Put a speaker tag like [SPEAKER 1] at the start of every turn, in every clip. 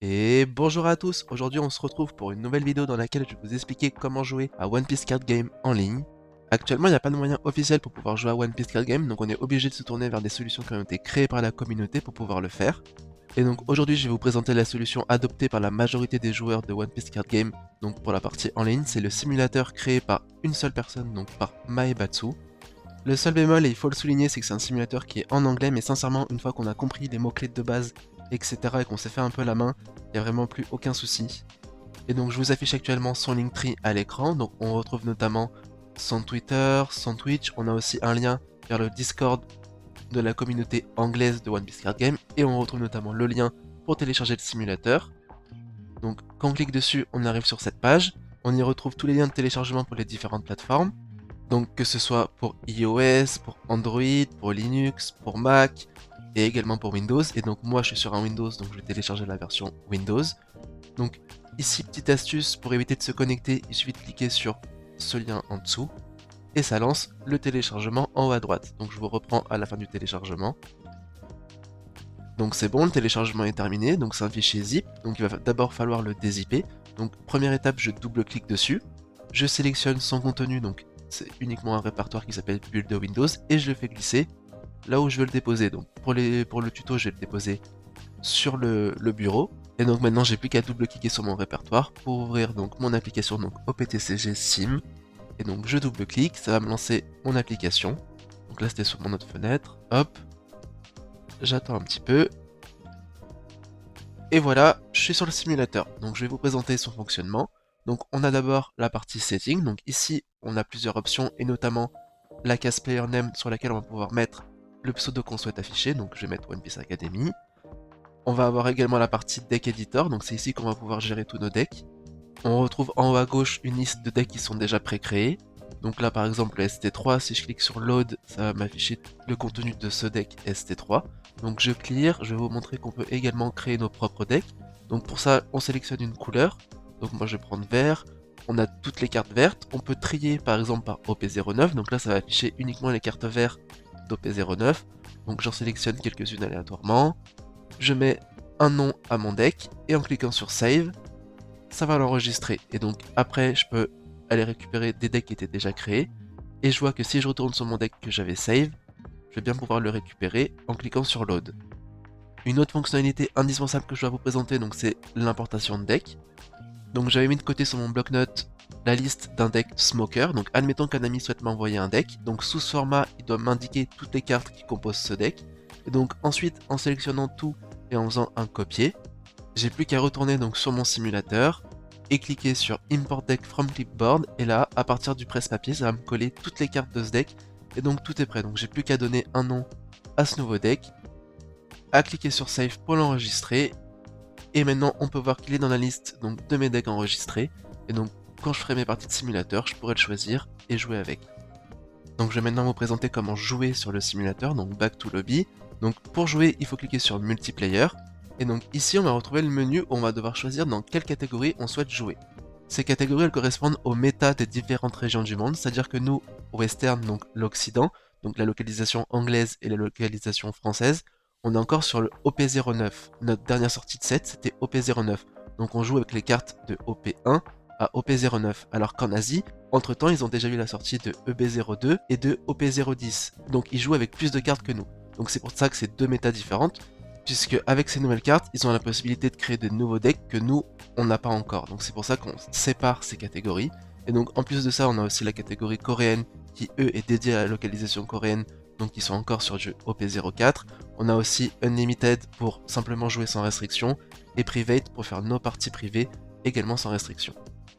[SPEAKER 1] Et bonjour à tous, aujourd'hui on se retrouve pour une nouvelle vidéo dans laquelle je vais vous expliquer comment jouer à One Piece Card Game en ligne. Actuellement il n'y a pas de moyen officiel pour pouvoir jouer à One Piece Card Game, donc on est obligé de se tourner vers des solutions qui ont été créées par la communauté pour pouvoir le faire. Et donc aujourd'hui je vais vous présenter la solution adoptée par la majorité des joueurs de One Piece Card Game, donc pour la partie en ligne, c'est le simulateur créé par une seule personne, donc par Maebatsu. Le seul bémol, et il faut le souligner, c'est que c'est un simulateur qui est en anglais, mais sincèrement, une fois qu'on a compris les mots-clés de base, etc., et qu'on s'est fait un peu la main, il n'y a vraiment plus aucun souci. Et donc je vous affiche actuellement son Linktree à l'écran, donc on retrouve notamment son Twitter, son Twitch, on a aussi un lien vers le Discord de la communauté anglaise de One Piece Card Game, et on retrouve notamment le lien pour télécharger le simulateur. Donc quand on clique dessus, on arrive sur cette page, on y retrouve tous les liens de téléchargement pour les différentes plateformes. Donc que ce soit pour iOS, pour Android, pour Linux, pour Mac et également pour Windows. Et donc moi je suis sur un Windows, donc je vais télécharger la version Windows. Donc ici petite astuce pour éviter de se connecter, il suffit de cliquer sur ce lien en dessous et ça lance le téléchargement en haut à droite. Donc je vous reprends à la fin du téléchargement. Donc c'est bon, le téléchargement est terminé, donc c'est un fichier zip, donc il va d'abord falloir le dézipper. Donc première étape, je double-clique dessus, je sélectionne son contenu, donc c'est uniquement un répertoire qui s'appelle Build de Windows, et je le fais glisser là où je veux le déposer. Donc pour le tuto, je vais le déposer sur le bureau, et donc maintenant j'ai plus qu'à double-cliquer sur mon répertoire pour ouvrir donc mon application, donc OPTCG Sim, et donc je double-clique, ça va me lancer mon application. Donc là c'était sur mon autre fenêtre, hop, j'attends un petit peu. Et voilà, je suis sur le simulateur. Donc je vais vous présenter son fonctionnement. Donc on a d'abord la partie setting. Donc ici, on a plusieurs options et notamment la case player name sur laquelle on va pouvoir mettre le pseudo qu'on souhaite afficher. Donc je vais mettre One Piece Academy. On va avoir également la partie deck editor. Donc c'est ici qu'on va pouvoir gérer tous nos decks. On retrouve en haut à gauche une liste de decks qui sont déjà pré-créés. Donc là par exemple le ST3, si je clique sur load, ça va m'afficher le contenu de ce deck ST3. Donc je clear, je vais vous montrer qu'on peut également créer nos propres decks. Donc pour ça on sélectionne une couleur. Donc moi je vais prendre vert. On a toutes les cartes vertes. On peut trier par exemple par OP09. Donc là ça va afficher uniquement les cartes vertes d'OP09. Donc j'en sélectionne quelques-unes aléatoirement. Je mets un nom à mon deck et en cliquant sur save, ça va l'enregistrer. Et donc après, je peux aller récupérer des decks qui étaient déjà créés. Et je vois que si je retourne sur mon deck que j'avais save, je vais bien pouvoir le récupérer en cliquant sur load. Une autre fonctionnalité indispensable que je dois vous présenter, donc c'est l'importation de deck. Donc j'avais mis de côté sur mon bloc-notes la liste d'un deck Smoker. Donc admettons qu'un ami souhaite m'envoyer un deck. Donc sous ce format, il doit m'indiquer toutes les cartes qui composent ce deck. Et donc ensuite, en sélectionnant tout et en faisant un copier, j'ai plus qu'à retourner donc sur mon simulateur et cliquer sur Import Deck from Clipboard, et là, à partir du presse-papier, ça va me coller toutes les cartes de ce deck, et donc tout est prêt. Donc j'ai plus qu'à donner un nom à ce nouveau deck, à cliquer sur Save pour l'enregistrer, et maintenant on peut voir qu'il est dans la liste donc, de mes decks enregistrés, et donc quand je ferai mes parties de simulateur, je pourrai le choisir et jouer avec. Donc je vais maintenant vous présenter comment jouer sur le simulateur, donc Back to Lobby. Donc pour jouer, il faut cliquer sur Multiplayer, et donc ici on va retrouver le menu où on va devoir choisir dans quelle catégorie on souhaite jouer. Ces catégories elles correspondent aux méta des différentes régions du monde, c'est-à-dire que nous, Western, donc l'Occident, donc la localisation anglaise et la localisation française, on est encore sur le OP09. Notre dernière sortie de set c'était OP09. Donc on joue avec les cartes de OP1 à OP09, alors qu'en Asie, entre temps ils ont déjà eu la sortie de EB02 et de OP010. Donc ils jouent avec plus de cartes que nous. Donc c'est pour ça que c'est deux méta différentes, puisque avec ces nouvelles cartes, ils ont la possibilité de créer de nouveaux decks que nous, on n'a pas encore. Donc c'est pour ça qu'on sépare ces catégories. Et donc en plus de ça, on a aussi la catégorie coréenne qui eux est dédiée à la localisation coréenne, donc ils sont encore sur du OP04. On a aussi Unlimited pour simplement jouer sans restriction, et Private pour faire nos parties privées également sans restriction.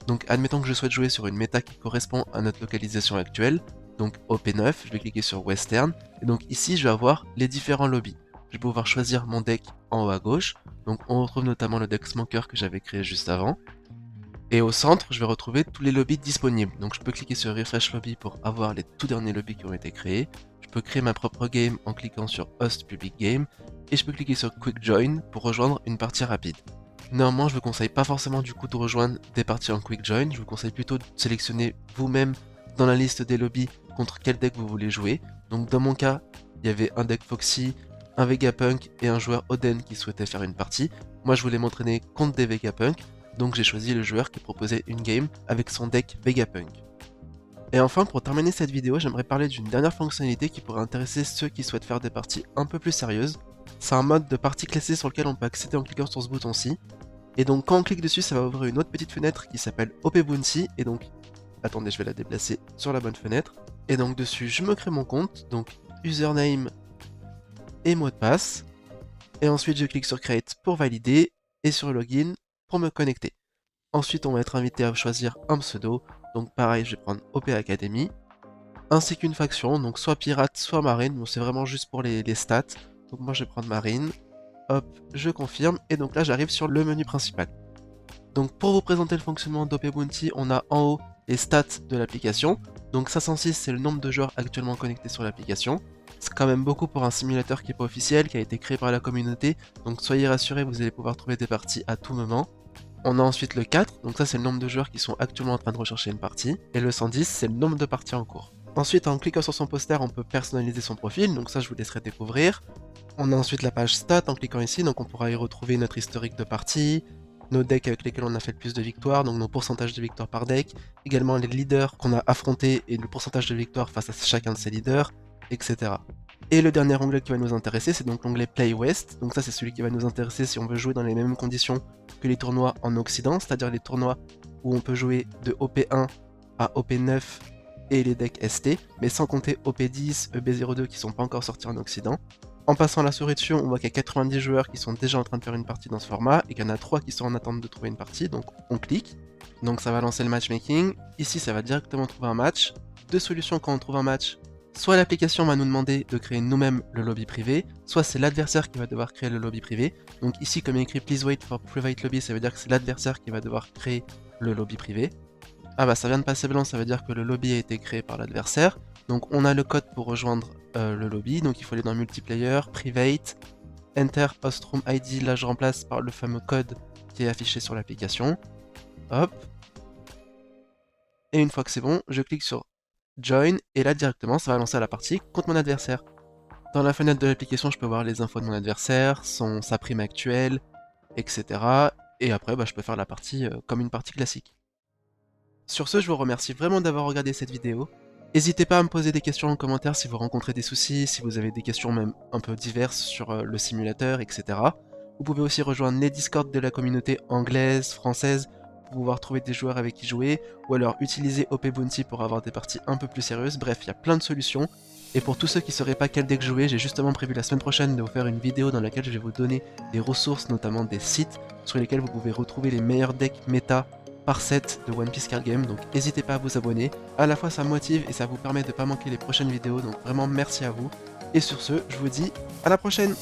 [SPEAKER 1] Donc admettons que je souhaite jouer sur une méta qui correspond à notre localisation actuelle, donc OP9, je vais cliquer sur Western, et donc ici je vais avoir les différents lobbies. Je vais pouvoir choisir mon deck en haut à gauche, donc on retrouve notamment le deck Smoker que j'avais créé juste avant. Et au centre, je vais retrouver tous les lobbies disponibles. Donc je peux cliquer sur Refresh Lobby pour avoir les tout derniers lobbies qui ont été créés. Je peux créer ma propre game en cliquant sur Host Public Game. Et je peux cliquer sur Quick Join pour rejoindre une partie rapide. Néanmoins, je vous conseille pas forcément du coup de rejoindre des parties en Quick Join. Je vous conseille plutôt de sélectionner vous-même dans la liste des lobbies contre quel deck vous voulez jouer. Donc dans mon cas, il y avait un deck Foxy, un Vegapunk et un joueur Oden qui souhaitait faire une partie. Moi je voulais m'entraîner contre des Vegapunk, donc j'ai choisi le joueur qui proposait une game avec son deck Vegapunk. Et enfin, pour terminer cette vidéo, j'aimerais parler d'une dernière fonctionnalité qui pourrait intéresser ceux qui souhaitent faire des parties un peu plus sérieuses. C'est un mode de partie classée sur lequel on peut accéder en cliquant sur ce bouton-ci. Et donc quand on clique dessus, ça va ouvrir une autre petite fenêtre qui s'appelle OP Bounty. Et donc, attendez, je vais la déplacer sur la bonne fenêtre. Et donc dessus, je me crée mon compte, donc username et mot de passe. Et ensuite, je clique sur Create pour valider et sur Login pour me connecter. Ensuite, on va être invité à choisir un pseudo. Donc pareil, je vais prendre OP Academy. Ainsi qu'une faction, donc soit pirate, soit marine. Bon, c'est vraiment juste pour les stats. Donc moi, je vais prendre marine. Hop, je confirme. Et donc là, j'arrive sur le menu principal. Donc pour vous présenter le fonctionnement d'OP Bounty, on a en haut les stats de l'application. Donc 506, c'est le nombre de joueurs actuellement connectés sur l'application. C'est quand même beaucoup pour un simulateur qui n'est pas officiel, qui a été créé par la communauté. Donc soyez rassurés, vous allez pouvoir trouver des parties à tout moment. On a ensuite le 4, donc ça c'est le nombre de joueurs qui sont actuellement en train de rechercher une partie. Et le 110, c'est le nombre de parties en cours. Ensuite, en cliquant sur son poster, on peut personnaliser son profil, donc ça je vous laisserai découvrir. On a ensuite la page stats en cliquant ici, donc on pourra y retrouver notre historique de parties, nos decks avec lesquels on a fait le plus de victoires, donc nos pourcentages de victoires par deck, également les leaders qu'on a affrontés et le pourcentage de victoires face à chacun de ces leaders, etc. Et le dernier onglet qui va nous intéresser, c'est donc l'onglet Play West, donc ça c'est celui qui va nous intéresser si on veut jouer dans les mêmes conditions que les tournois en Occident, c'est-à-dire les tournois où on peut jouer de OP1 à OP9 et les decks ST, mais sans compter OP10, EB02 qui sont pas encore sortis en Occident. En passant la souris dessus, on voit qu'il y a 90 joueurs qui sont déjà en train de faire une partie dans ce format, et qu'il y en a 3 qui sont en attente de trouver une partie, donc on clique. Donc ça va lancer le matchmaking. Ici, ça va directement trouver un match. Deux solutions quand on trouve un match. Soit l'application va nous demander de créer nous-mêmes le lobby privé, soit c'est l'adversaire qui va devoir créer le lobby privé. Donc ici, comme il est écrit Please wait for private lobby, ça veut dire que c'est l'adversaire qui va devoir créer le lobby privé. Ah bah ça vient de passer blanc, ça veut dire que le lobby a été créé par l'adversaire. Donc on a le code pour rejoindre le lobby, donc il faut aller dans multiplayer, private, enter hostroom ID, là je remplace par le fameux code qui est affiché sur l'application. Hop. Et une fois que c'est bon, je clique sur join et là directement ça va lancer la partie contre mon adversaire. Dans la fenêtre de l'application, je peux voir les infos de mon adversaire, sa prime actuelle, etc. Et après bah, je peux faire la partie comme une partie classique. Sur ce, je vous remercie vraiment d'avoir regardé cette vidéo. N'hésitez pas à me poser des questions en commentaire si vous rencontrez des soucis, si vous avez des questions même un peu diverses sur le simulateur, etc. Vous pouvez aussi rejoindre les Discord de la communauté anglaise, française, pour pouvoir trouver des joueurs avec qui jouer, ou alors utiliser OP Bounty pour avoir des parties un peu plus sérieuses. Bref, il y a plein de solutions. Et pour tous ceux qui ne sauraient pas quel deck jouer, j'ai justement prévu la semaine prochaine de vous faire une vidéo dans laquelle je vais vous donner des ressources, notamment des sites, sur lesquels vous pouvez retrouver les meilleurs decks méta par set de One Piece Card Game, donc n'hésitez pas à vous abonner. À la fois ça me motive et ça vous permet de ne pas manquer les prochaines vidéos, donc vraiment merci à vous. Et sur ce, je vous dis à la prochaine!